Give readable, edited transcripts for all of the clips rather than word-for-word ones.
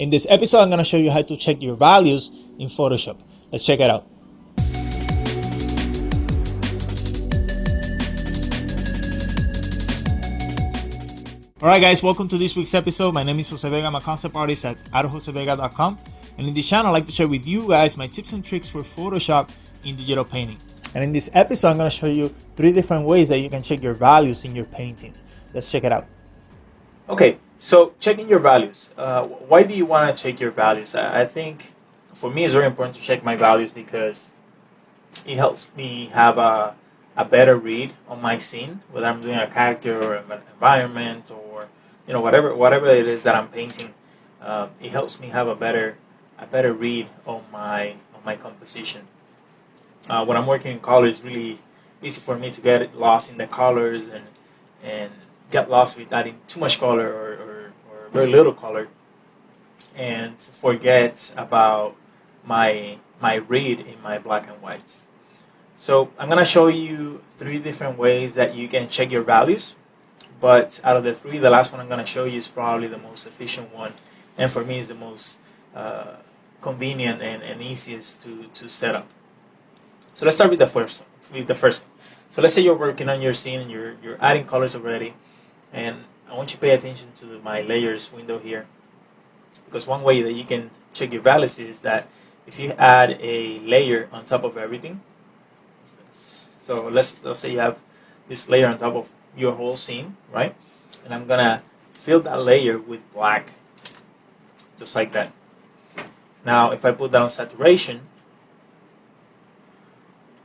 In this episode, I'm going to show you how to check your values in Photoshop. Let's check it out. Alright guys, welcome to this week's episode. My name is Jose Vega. I'm a concept artist at josevega.com. And in this channel, I like to share with you guys my tips and tricks for Photoshop in digital painting. And in this episode, I'm going to show you 3 different ways that you can check your values in your paintings. Let's check it out. Okay, so checking your values. Why do you want to check your values? I think for me it's very important to check my values because it helps me have a better read on my scene, whether I'm doing a character or an environment or whatever it is that I'm painting. It helps me have a better read on my composition. When I'm working in color, it's really easy for me to get lost in the colors and get lost with adding too much color or very little color, and forget about my read in my black and whites. So I'm going to show you 3 different ways that you can check your values, but out of the 3, the last one I'm going to show you is probably the most efficient one, and for me is the most convenient and easiest to set up. So let's start with the first one. So let's say you're working on your scene and you're adding colors already, and I want you to pay attention to my layers window here, because one way that you can check your values is that if you add a layer on top of everything. So let's say you have this layer on top of your whole scene, right? And I'm gonna fill that layer with black, just like that. Now if I put that on saturation,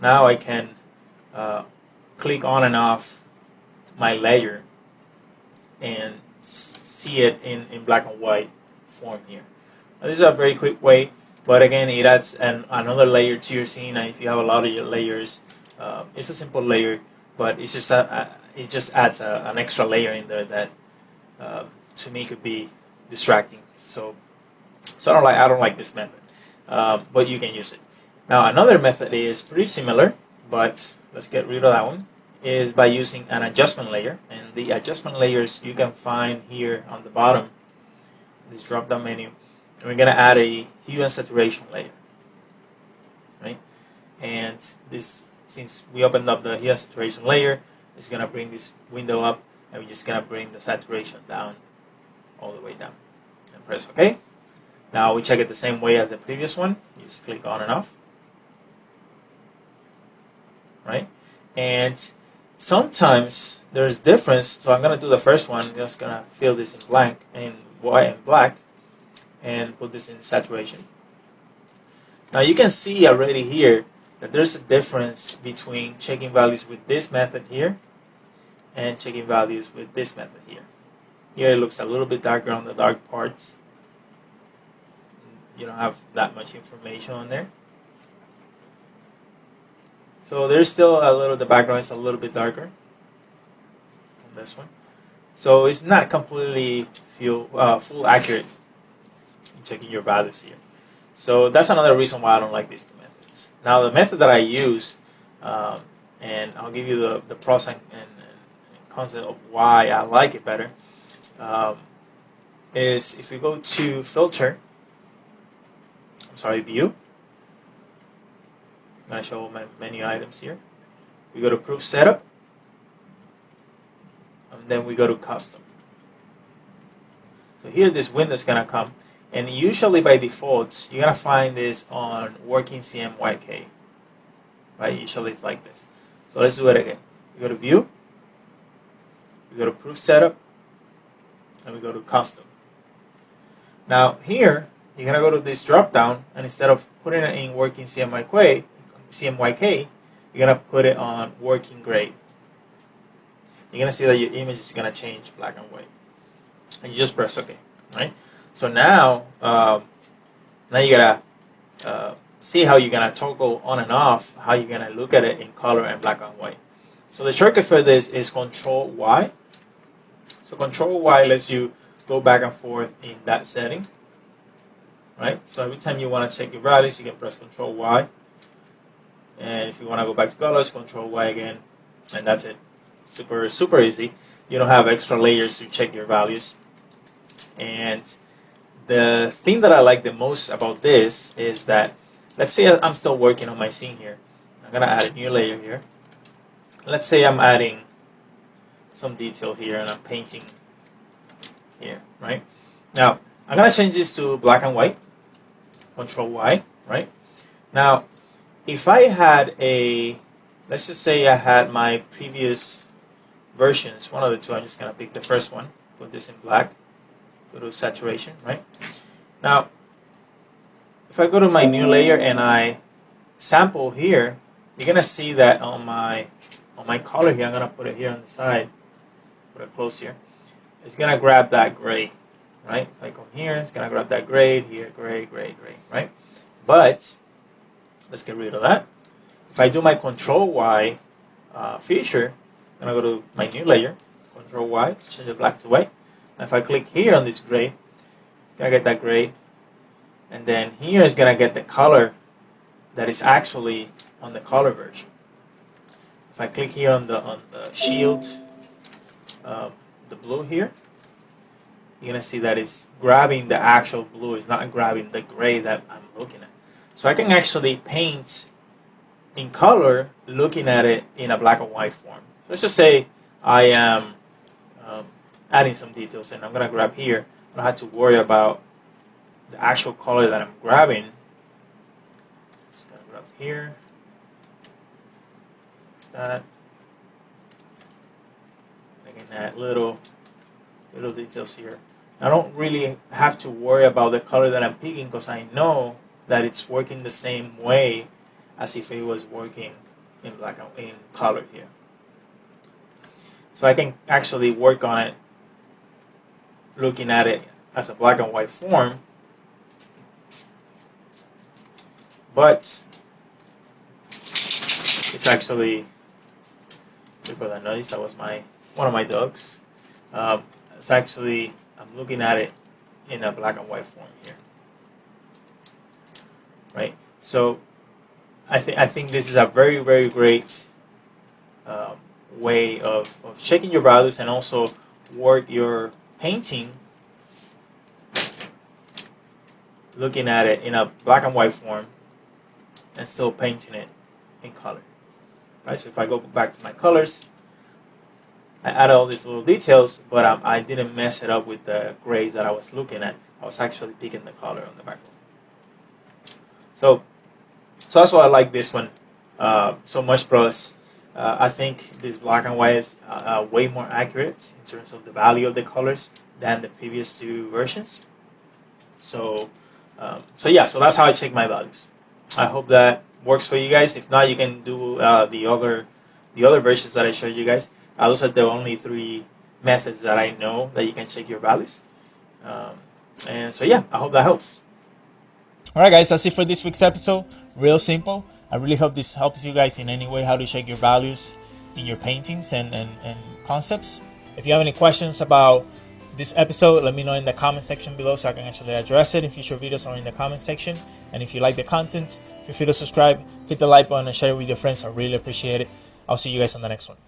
now I can click on and off my layer and see it in black and white form here. Now, this is a very quick way, but again, it adds another layer to your scene. And if you have a lot of your layers, it's a simple layer, but it's just it just adds an extra layer in there that to me could be distracting. So I don't like this method, but you can use it. Now another method is pretty similar, but let's get rid of that one, is by using an adjustment layer. And the adjustment layers you can find here on the bottom, this drop down menu, and we're going to add a hue and saturation layer, right? And this, since we opened up the hue and saturation layer, it's going to bring this window up, and we're just going to bring the saturation down, all the way down, and press OK. Now we check it the same way as the previous one. You just click on and off, right? And sometimes there's difference, so I'm going to do the first one. I'm just going to fill this in blank, in white and black, and put this in saturation. Now you can see already here that there's a difference between checking values with this method here and checking values with this method here. Here it looks a little bit darker on the dark parts. You don't have that much information on there. So there's still a little, the background is a little bit darker on this one. So it's not completely full accurate in checking your values here. So that's another reason why I don't like these 2 methods. Now the method that I use, and I'll give you the pros and concept of why I like it better, is if you go to Filter, View. I'm going to show my menu items here. We go to Proof Setup, and then we go to Custom. So here this window is going to come, and usually by default you're going to find this on Working CMYK, right? Usually it's like this. So let's do it again. We go to View, we go to Proof Setup, and we go to Custom. Now here you're going to go to this drop down, and instead of putting it in Working CMYK, you're going to put it on Working Gray. You're going to see that your image is going to change black and white. And you just press OK, right? So now you got to see how you're going to toggle on and off, how you're going to look at it in color and black and white. So the shortcut for this is Control Y. So Control Y lets you go back and forth in that setting, right? So every time you want to check your values, you can press Control Y. And if you want to go back to colors, Control Y again, and that's it. Super easy. You don't have extra layers to check your values. And the thing that I like the most about this is that, let's say I'm still working on my scene here. I'm gonna add a new layer here. Let's say I'm adding some detail here and I'm painting here, right? Now, I'm gonna change this to black and white, Control Y, right? Now, if I had let's just say I had my previous versions, one of the two, I'm just gonna pick the first one, put this in black, go to saturation, right? Now, if I go to my new layer and I sample here, you're gonna see that on my color here, I'm gonna put it here on the side, put it close here. It's gonna grab that gray, right? If I go here, it's gonna grab that gray here, gray, right? But let's get rid of that. If I do my Control Y feature, I'm gonna go to my new layer, Control Y, change the black to white. And if I click here on this gray, it's gonna get that gray, and then here is gonna get the color that is actually on the color version. If I click here on the shield, the blue here, you're gonna see that it's grabbing the actual blue. It's not grabbing the gray that I'm looking at. So I can actually paint in color looking at it in a black and white form. So let's just say I am adding some details and I'm gonna grab here. I don't have to worry about the actual color that I'm grabbing. Just gonna grab here, that, and again add little details here. I don't really have to worry about the color that I'm picking because I know that it's working the same way as if it was working in color here. So I can actually work on it looking at it as a black and white form, but it's actually, before that noise, that was one of my dogs. It's actually, I'm looking at it in a black and white form here, right? So I think this is a very, very great way of checking your values and also work your painting looking at it in a black and white form and still painting it in color. Right? So if I go back to my colors, I added all these little details, but I didn't mess it up with the grays that I was looking at. I was actually picking the color on the background. So that's why I like this one so much. Plus, I think this black and white is way more accurate in terms of the value of the colors than the previous two versions. So yeah, so that's how I check my values. I hope that works for you guys. If not, you can do the other versions that I showed you guys. Those are the only 3 methods that I know that you can check your values. And so yeah, I hope that helps. Alright guys, that's it for this week's episode. Real simple. I really hope this helps you guys in any way how to check your values in your paintings and concepts. If you have any questions about this episode, let me know in the comment section below so I can actually address it in future videos or in the comment section. And if you like the content, feel free to subscribe, hit the like button, and share it with your friends. I really appreciate it. I'll see you guys on the next one.